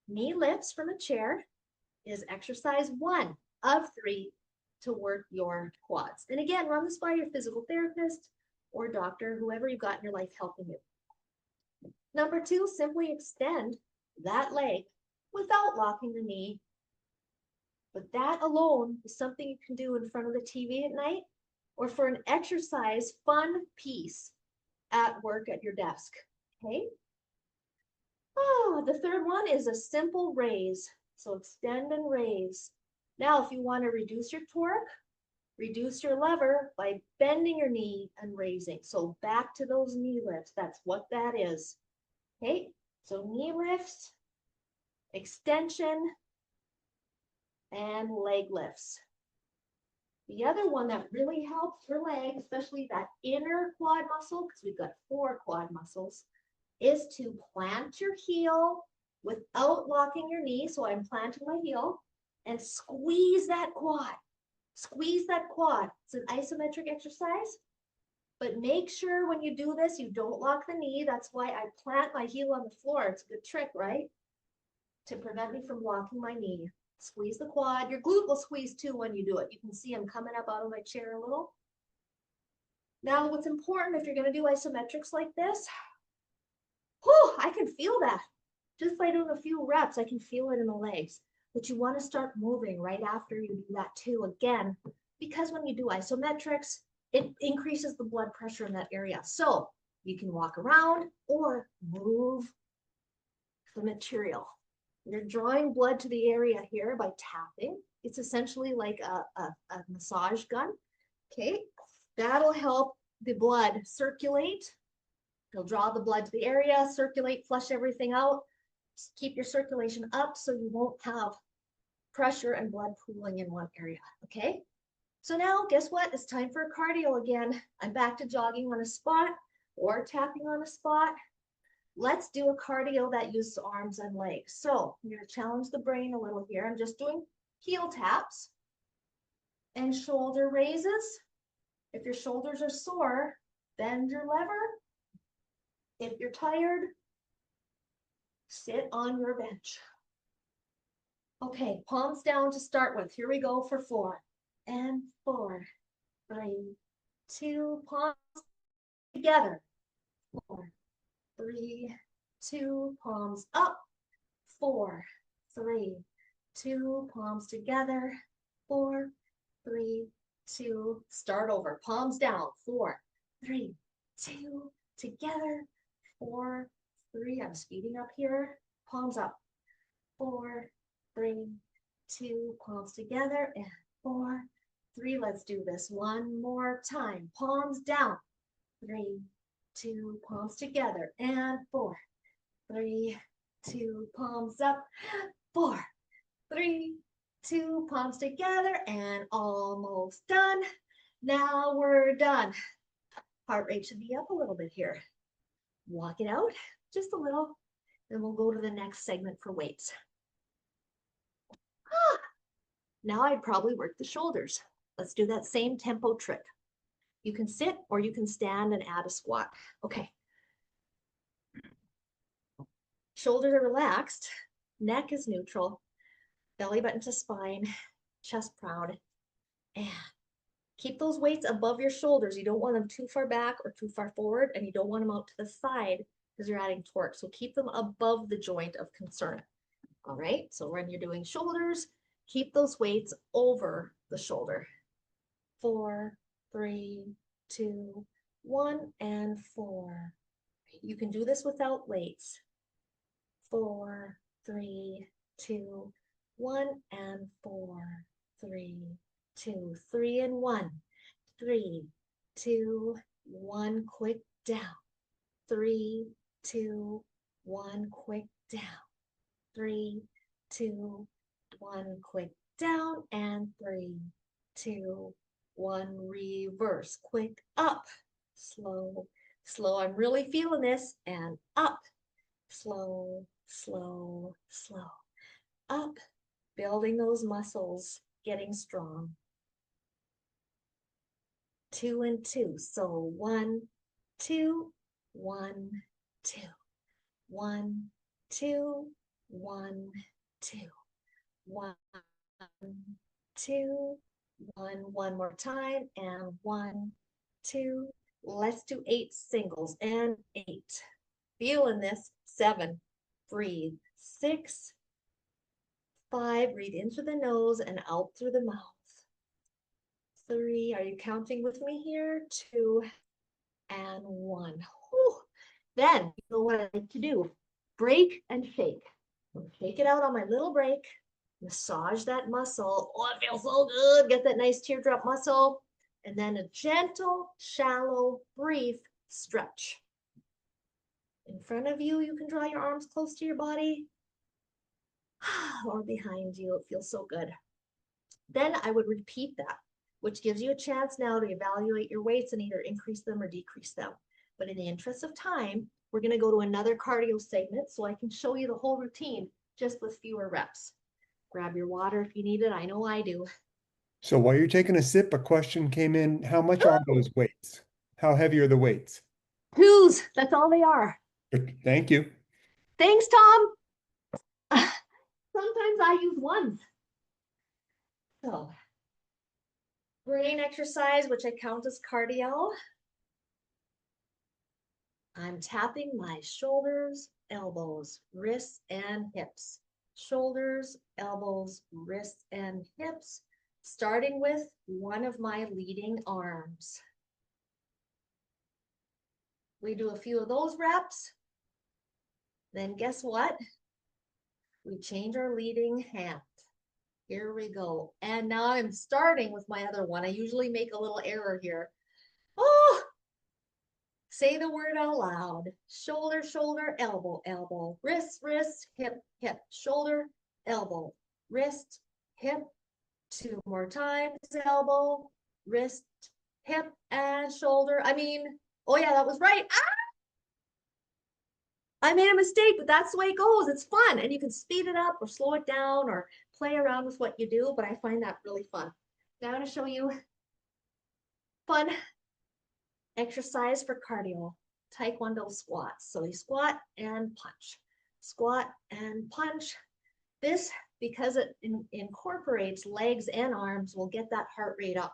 Speaker 2: knee lifts from a chair is exercise 1 of 3 to work your quads. And again, run this by your physical therapist or doctor, whoever you've got in your life helping you. Number 2, simply extend that leg without locking the knee. But that alone is something you can do in front of the TV at night or for an exercise fun piece at work at your desk. Okay. Oh, the third one is a simple raise. So extend and raise. Now, if you want to reduce your torque, reduce your lever by bending your knee and raising. So back to those knee lifts. That's what that is. Okay. So knee lifts, extension, and leg lifts. The other one that really helps your leg, especially that inner quad muscle, because we've got 4 quad muscles, is to plant your heel without locking your knee. So I'm planting my heel and squeeze that quad. Squeeze that quad. It's an isometric exercise, but make sure when you do this, you don't lock the knee. That's why I plant my heel on the floor. It's a good trick, right? To prevent me from locking my knee. Squeeze the quad. Your glute will squeeze too when you do it. You can see I'm coming up out of my chair a little. Now, what's important if you're going to do isometrics like this, I can feel that. Just by doing a few reps, I can feel it in the legs. But you want to start moving right after you do that too, again, because when you do isometrics, it increases the blood pressure in that area. So you can walk around or move the material. You're drawing blood to the area here by tapping. It's essentially like a massage gun. Okay, that'll help the blood circulate It'll draw the blood to the area, circulate, flush everything out. Just keep your circulation up so you won't have pressure and blood pooling in one area, okay? So now, guess what? It's time for a cardio again. I'm back to jogging on a spot or tapping on a spot. Let's do a cardio that uses arms and legs. So I'm going to challenge the brain a little here. I'm just doing heel taps and shoulder raises. If your shoulders are sore, bend your lever. If you're tired, sit on your bench. Okay, palms down to start with. Here we go for 4 and 4, 3, 2, palms together. 4, 3, 2, palms up. 4, 3, 2, palms together. 4, 3, 2, start over. Palms down. 4, 3, 2, together. 4, 3, I'm speeding up here. Palms up. 4, 3, 2, palms together, and 4, 3. Let's do this one more time. Palms down. 3, 2, palms together, and 4, 3, 2, palms up. 4, 3, 2, palms together, and almost done. Now we're done. Heart rate should be up a little bit here. Walk it out just a little, then we'll go to the next segment for weights. Now I'd probably work the shoulders. Let's do that same tempo trick. You can sit or you can stand and add a squat. Okay. Shoulders are relaxed. Neck is neutral. Belly button to spine. Chest proud. And keep those weights above your shoulders. You don't want them too far back or too far forward, and you don't want them out to the side because you're adding torque. So keep them above the joint of concern. All right. So when you're doing shoulders, keep those weights over the shoulder. 4, 3, 2, 1, and 4. You can do this without weights. 4, 3, 2, 1, and 4, 3, 2, 3, and 1. 3, 2, 1, quick down. 3, 2, 1, quick down. 3, 2, 1, quick down, and 3, 2, 1, reverse, quick up, slow, slow. I'm really feeling this, and up, slow, slow, slow, up, building those muscles, getting strong. 2 and 2. So 1, 2, 1, 2, 1, 2, 1, 2, 1, 2, 1. One more time, and 1, 2. Let's do 8 singles, and 8. Feeling this. 7. Breathe. 6. 5. Breathe in through the nose and out through the mouth. 3. Are you counting with me here? 2 and 1. Whew. Then, you know what I like to do? Break and shake. Shake it out on my little break. Massage that muscle. Oh, it feels so good. Get that nice teardrop muscle. And then a gentle, shallow, brief stretch. In front of you, you can draw your arms close to your body or behind you. It feels so good. Then I would repeat that, which gives you a chance now to evaluate your weights and either increase them or decrease them. But in the interest of time, we're going to go to another cardio segment so I can show you the whole routine just with fewer reps. Grab your water if you need it. I know I do.
Speaker 1: So while you're taking a sip, a question came in. How much are those weights? How heavy are the weights?
Speaker 2: 2s, that's all they are.
Speaker 1: Thank you.
Speaker 2: Thanks, Tom. Sometimes I use 1s. So, brain exercise, which I count as cardio. I'm tapping my shoulders, elbows, wrists, and hips. Shoulders, elbows, wrists, and hips, starting with one of my leading arms. We do a few of those reps. Then guess what? We change our leading hand. Here we go. And now I'm starting with my other one. I usually make a little error here. Oh, Say the word out loud. Shoulder, shoulder, elbow, elbow. Wrist, wrist, hip, hip. Shoulder, elbow, wrist, hip. Two more times. Elbow, wrist, hip, and shoulder. Oh yeah, that was right. I made a mistake, but that's the way it goes. It's fun. And you can speed it up or slow it down or play around with what you do, but I find that really fun. Now I'm going to show you fun exercise for cardio, Taekwondo squats. So you squat and punch, squat and punch. This, because it incorporates legs and arms, will get that heart rate up.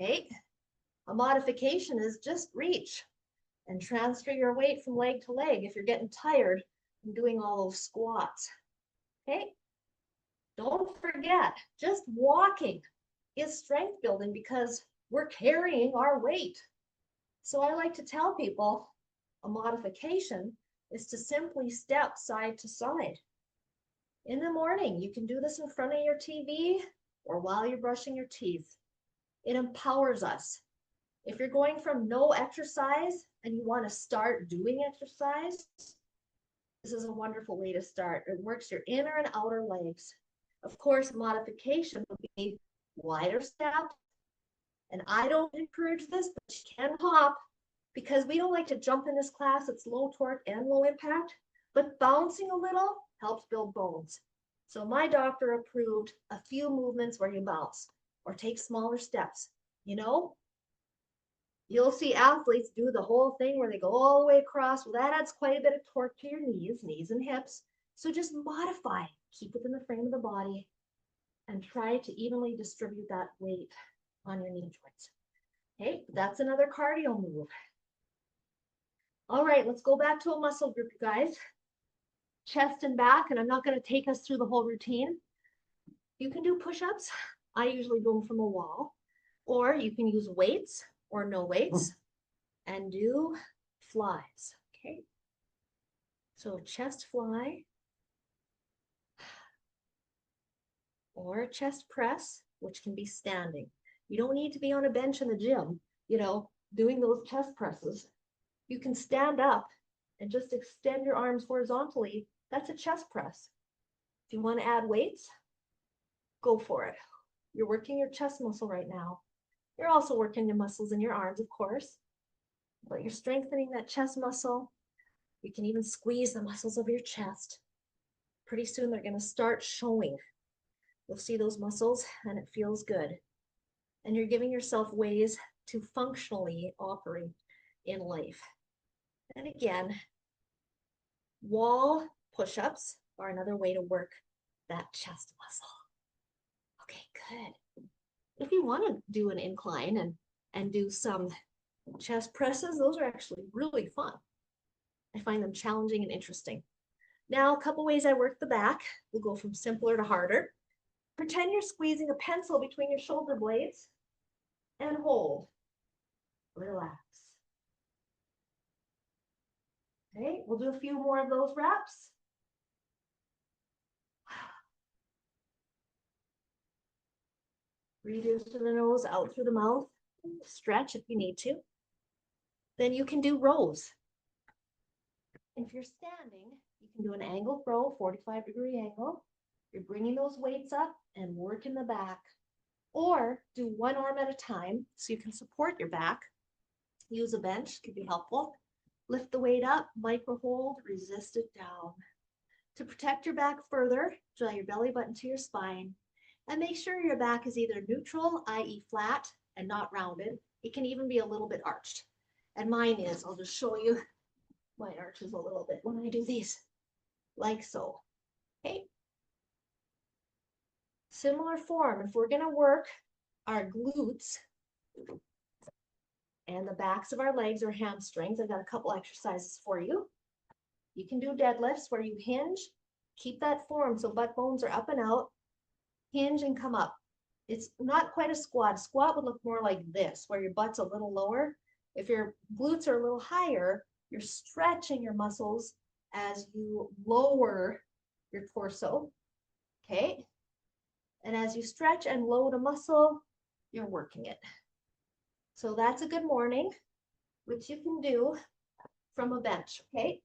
Speaker 2: Okay. A modification is just reach and transfer your weight from leg to leg if you're getting tired from doing all those squats. Okay. Don't forget, just walking is strength building because we're carrying our weight. So I like to tell people a modification is to simply step side to side. In the morning, you can do this in front of your TV or while you're brushing your teeth. It empowers us. If you're going from no exercise and you want to start doing exercise, this is a wonderful way to start. It works your inner and outer legs. Of course, modification would be wider steps. And I don't encourage this, but you can hop because we don't like to jump in this class. It's low torque and low impact, but bouncing a little helps build bones. So my doctor approved a few movements where you bounce or take smaller steps. You know, you'll see athletes do the whole thing where they go all the way across. Well, that adds quite a bit of torque to your knees and hips. So just modify, keep within the frame of the body and try to evenly distribute that weight on your knee joints. Okay, that's another cardio move. All right, let's go back to a muscle group, you guys. Chest and back, and I'm not going to take us through the whole routine. You can do push-ups. I usually do them from a wall, or you can use weights or no weights and do flies. Okay, so chest fly or chest press, which can be standing. You don't need to be on a bench in the gym, doing those chest presses. You can stand up and just extend your arms horizontally. That's a chest press. If you want to add weights, go for it. You're working your chest muscle right now. You're also working your muscles in your arms, of course, but you're strengthening that chest muscle. You can even squeeze the muscles of your chest. Pretty soon they're going to start showing. You'll see those muscles and it feels good. And you're giving yourself ways to functionally operate in life. And again, wall push-ups are another way to work that chest muscle. Okay, good. If you want to do an incline and do some chest presses, those are actually really fun. I find them challenging and interesting. Now, a couple ways I work the back. We'll go from simpler to harder. Pretend you're squeezing a pencil between your shoulder blades and hold. Relax. Okay, we'll do a few more of those reps. Breathe in through the nose, out through the mouth. Stretch if you need to. Then you can do rows. If you're standing, you can do an angled row, 45-degree angle. You're bringing those weights up and work in the back. Or do one arm at a time so you can support your back. Use a bench, could be helpful. Lift the weight up, micro hold, resist it down. To protect your back further, draw your belly button to your spine and make sure your back is either neutral, i.e. flat and not rounded. It can even be a little bit arched. And mine is, I'll just show you, mine arches a little bit when I do these, like so. Okay. Similar form, if we're gonna work our glutes and the backs of our legs or hamstrings, I've got a couple exercises for you. You can do deadlifts where you hinge, keep that form so butt bones are up and out, hinge and come up. It's not quite a squat. Squat would look more like this, where your butt's a little lower. If your glutes are a little higher, you're stretching your muscles as you lower your torso, okay? And as you stretch and load a muscle, you're working it. So that's a good morning. which you can do from a bench, okay?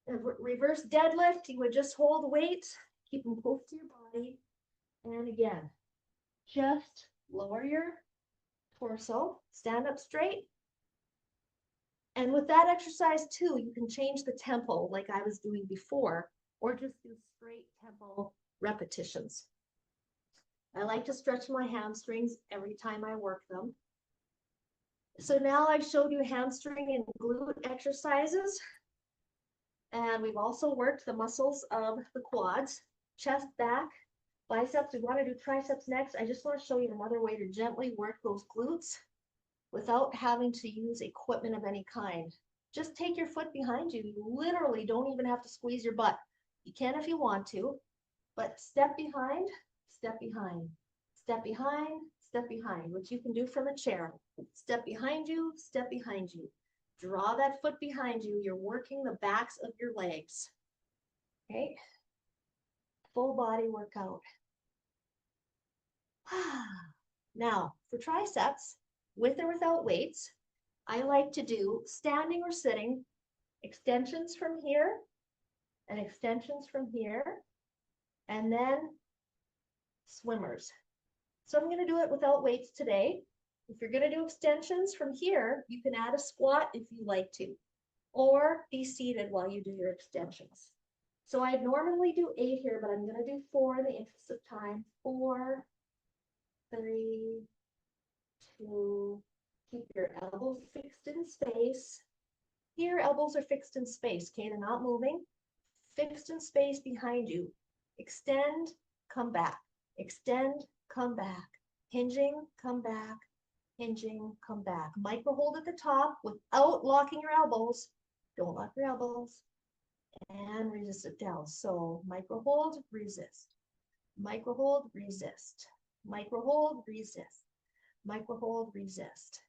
Speaker 2: Reverse deadlift, you would just hold weight, keep them close to your body. And again, just lower your torso, stand up straight. And with that exercise too, you can change the tempo like I was doing before, or just do straight tempo repetitions. I like to stretch my hamstrings every time I work them. So now I've showed you hamstring and glute exercises. And we've also worked the muscles of the quads, chest, back, biceps. We want to do triceps next. I just want to show you another way to gently work those glutes without having to use equipment of any kind. Just take your foot behind you. You literally don't even have to squeeze your butt. You can if you want to, but step behind, step behind, step behind, step behind, which you can do from a chair. Step behind you, step behind you. Draw that foot behind you. You're working the backs of your legs. Okay? Full body workout. Now, for triceps, with or without weights, I like to do standing or sitting, extensions from here, and extensions from here, and then swimmers. So I'm going to do it without weights today. If you're going to do extensions from here, you can add a squat if you like to, or be seated while you do your extensions. So I normally do 8 here, but I'm going to do 4 in the interest of time. 4, 3, 2, keep your elbows fixed in space. Here, elbows are fixed in space, okay? They're not moving. Fixed in space behind you. Extend, come back. Extend, come back. Hinging, come back. Hinging, come back. Micro hold at the top without locking your elbows. Don't lock your elbows. And resist it down. So micro hold, resist. Micro hold, resist. Micro hold, resist. Micro hold, resist.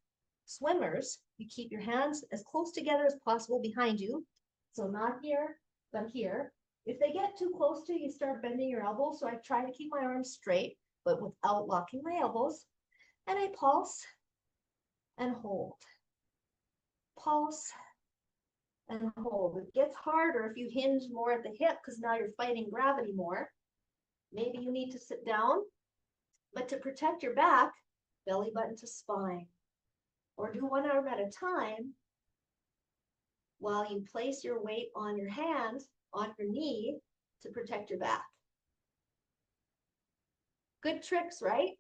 Speaker 2: Swimmers, you keep your hands as close together as possible behind you. So not here, but here. If they get too close to you, you start bending your elbows. So I try to keep my arms straight, but without locking my elbows. And I pulse and hold. Pulse and hold. It gets harder if you hinge more at the hip because now you're fighting gravity more. Maybe you need to sit down, but to protect your back, belly button to spine. Or do one arm at a time while you place your weight on your hand, on your knee to protect your back. Good tricks, right?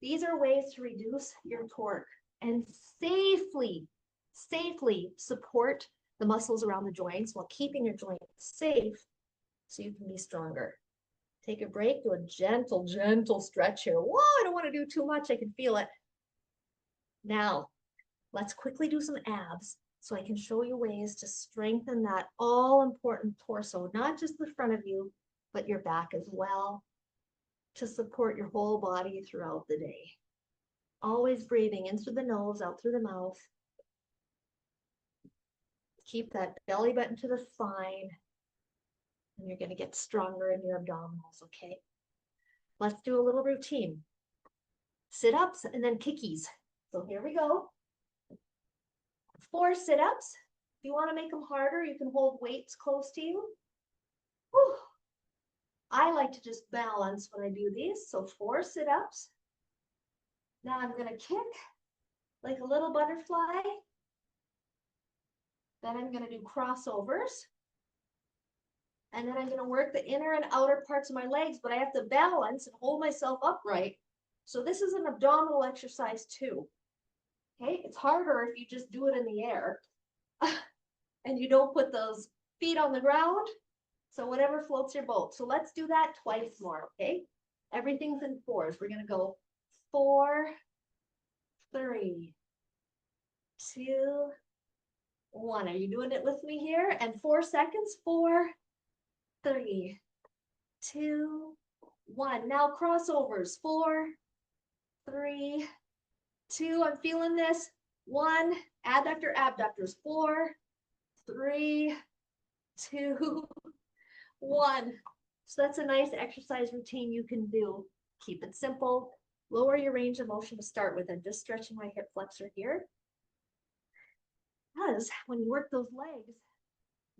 Speaker 2: These are ways to reduce your torque and safely support the muscles around the joints while keeping your joints safe so you can be stronger. Take a break, do a gentle stretch here. Whoa, I don't want to do too much. I can feel it. Now, let's quickly do some abs so I can show you ways to strengthen that all-important torso, not just the front of you, but your back as well, to support your whole body throughout the day. Always breathing in through the nose, out through the mouth. Keep that belly button to the spine, and you're going to get stronger in your abdominals, okay? Let's do a little routine. Sit-ups and then kickies. So here we go. 4 sit-ups. If you want to make them harder, you can hold weights close to you. Whew. I like to just balance when I do these. So 4 sit-ups. Now I'm going to kick like a little butterfly. Then I'm going to do crossovers. And then I'm going to work the inner and outer parts of my legs, but I have to balance and hold myself upright. So this is an abdominal exercise too. Okay, it's harder if you just do it in the air and you don't put those feet on the ground. So whatever floats your boat. So let's do that twice more, okay? Everything's in 4s. We're going to go 4, 3, 2, 1. Are you doing it with me here? And 4 seconds. 4, 3, 2, 1. Now crossovers. 4, 3, 2. I'm feeling this. 1. Adductor, abductors. 4, 3, 2, 1. So that's a nice exercise routine you can do. Keep it simple. lower your range of motion to start with. I'm just stretching my hip flexor here. Because when you work those legs,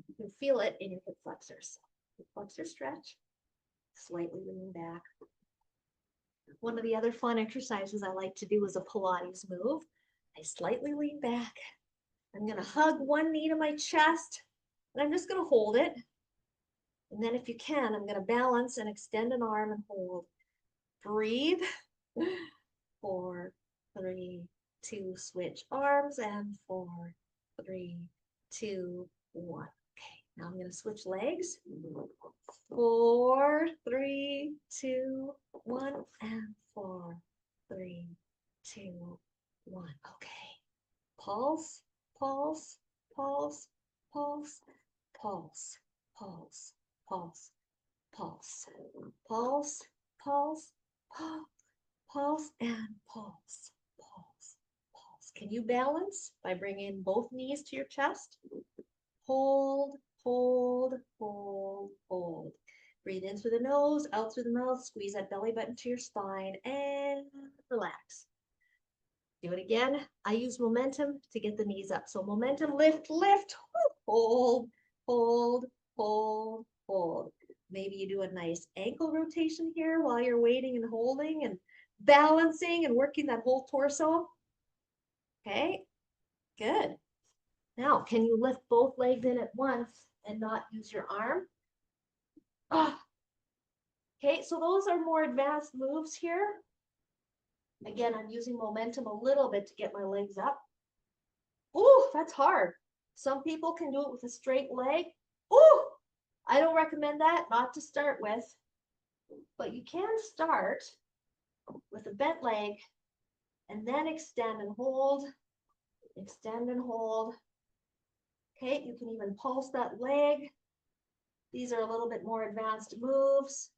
Speaker 2: you can feel it in your hip flexors. Hip flexor stretch, slightly lean back. One of the other fun exercises I like to do is a Pilates move. I slightly lean back. I'm going to hug one knee to my chest, and I'm just going to hold it. And then if you can, I'm going to balance and extend an arm and hold. Breathe. 4, 3, 2, switch arms, and 4, 3, 2, 1. Okay, now I'm going to switch legs. 4, 3, 2, 1, and 4, 3, 2, 1. Okay. Pulse, pulse, pulse, pulse, pulse, pulse, pulse, pulse, pulse, pulse, pulse, pulse, and pulse, pulse, pulse. Can you balance by bringing both knees to your chest? Hold, hold, hold, hold. Breathe in through the nose, out through the mouth, squeeze that belly button to your spine, and relax. Do it again. I use momentum to get the knees up. So momentum, lift, lift, hold, hold, hold, hold. Maybe you do a nice ankle rotation here while you're waiting and holding and balancing and working that whole torso. Okay, good. Now, can you lift both legs in at once and not use your arm? Oh. Okay, so those are more advanced moves here. Again, I'm using momentum a little bit to get my legs up. Oh, that's hard. Some people can do it with a straight leg. Oh, I don't recommend that, not to start with. But you can start with a bent leg and then extend and hold, extend and hold. Okay, you can even pulse that leg. These are a little bit more advanced moves,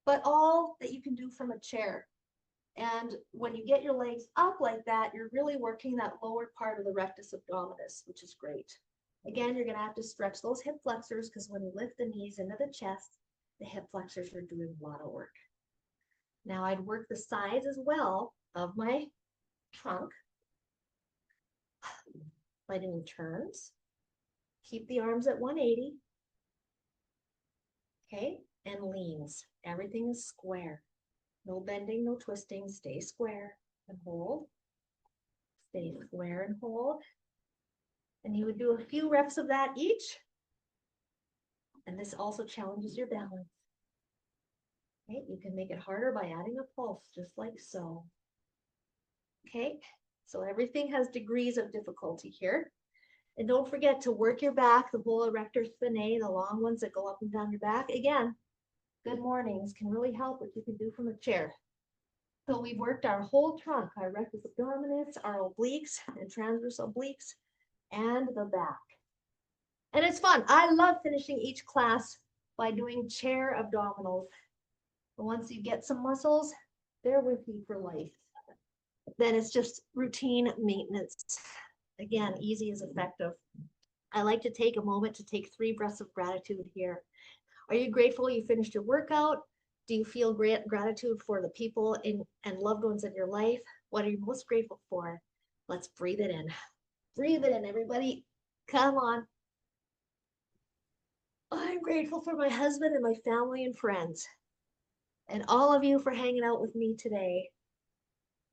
Speaker 2: but all that you can do from a chair. And when you get your legs up like that, you're really working that lower part of the rectus abdominis, which is great. Again, you're going to have to stretch those hip flexors because when you lift the knees into the chest, the hip flexors are doing a lot of work. Now I'd work the sides as well of my trunk by doing turns. Keep the arms at 180. Okay, and leans. Everything is square. No bending, no twisting. Stay square and hold. Stay square and hold. And you would do a few reps of that each. And this also challenges your balance. Okay, you can make it harder by adding a pulse, just like so. Okay, so everything has degrees of difficulty here. And don't forget to work your back, the whole erector spinae, the long ones that go up and down your back. Again, good mornings can really help what you can do from a chair. So we've worked our whole trunk, our rectus abdominis, our obliques and transverse obliques, and the back. And it's fun. I love finishing each class by doing chair abdominals. But once you get some muscles, they're with you for life. Then it's just routine maintenance. Again, easy is effective. I like to take a moment to take 3 breaths of gratitude here. Are you grateful you finished your workout? Do you feel great gratitude for the people and loved ones in your life? What are you most grateful for? Let's breathe it in. Breathe it in, everybody. Come on. I'm grateful for my husband and my family and friends, and all of you for hanging out with me today.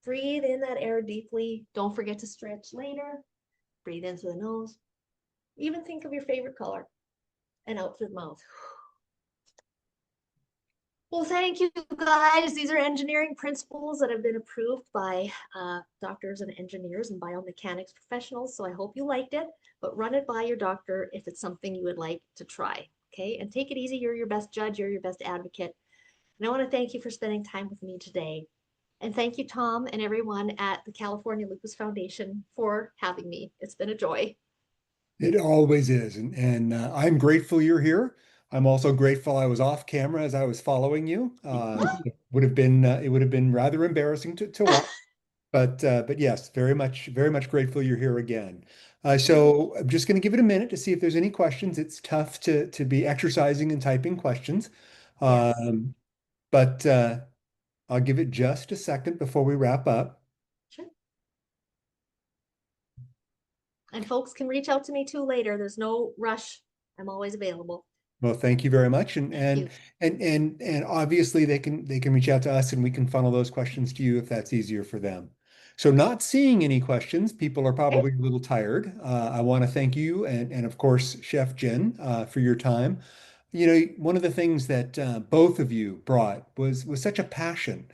Speaker 2: Breathe in that air deeply. Don't forget to stretch later. Breathe in through the nose. Even think of your favorite color and out through the mouth. Well, thank you guys. These are engineering principles that have been approved by doctors and engineers and biomechanics professionals. So I hope you liked it, but run it by your doctor if it's something you would like to try. Okay, and take it easy. You're your best judge. You're your best advocate. And I want to thank you for spending time with me today. And thank you, Tom, and everyone at the California Lupus Foundation for having me. It's been a joy.
Speaker 1: It always is. And I'm grateful you're here. I'm also grateful I was off camera as I was following you. It would have been rather embarrassing to watch. But yes, very much grateful you're here again. So I'm just going to give it a minute to see if there's any questions. It's tough to be exercising and typing questions.
Speaker 2: Yes.
Speaker 1: Um, but I'll give it just a second before we wrap up.
Speaker 2: Sure. And folks can reach out to me too later. There's no rush. I'm always available.
Speaker 1: Well, thank you very much. And
Speaker 2: Thank
Speaker 1: and
Speaker 2: you.
Speaker 1: and and and obviously they can reach out to us and we can funnel those questions to you if that's easier for them. So not seeing any questions, people are
Speaker 2: Okay.
Speaker 1: probably a little tired. I want to thank you and of course Chef Jen for your time. You know, one of the things that both of you brought was such a passion,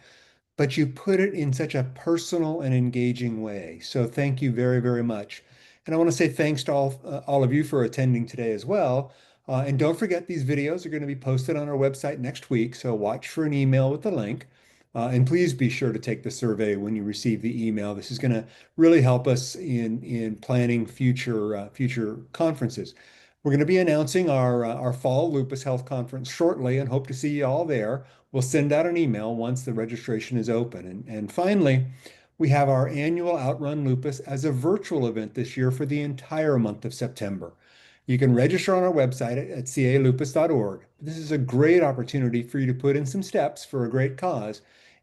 Speaker 1: but you put it in such a personal and engaging way. So thank you very, very much. And I want to say thanks to all of you for attending today as well. And don't forget, these videos are going to be posted on our website next week. So watch for an email with the link. And please be sure to take the survey when you receive the email. This is going to really help us in planning future conferences. We're going to be announcing our fall Lupus Health Conference shortly and hope to see you all there. We'll send out an email once the registration is open. And finally, we have our annual Outrun Lupus as a virtual event this year for the entire month of September. You can register on our website at calupus.org. This is a great opportunity for you to put in some steps for a great cause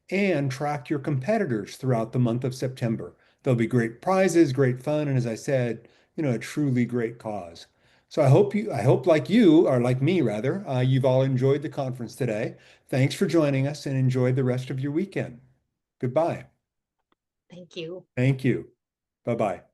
Speaker 1: and track your competitors throughout the month of September. There'll be great prizes, great fun, and as I said, a truly great cause. So I hope like you, or like me rather, you've all enjoyed the conference today. Thanks for joining us and enjoy the rest of your weekend. Goodbye.
Speaker 2: Thank you.
Speaker 1: Thank you. Bye-bye.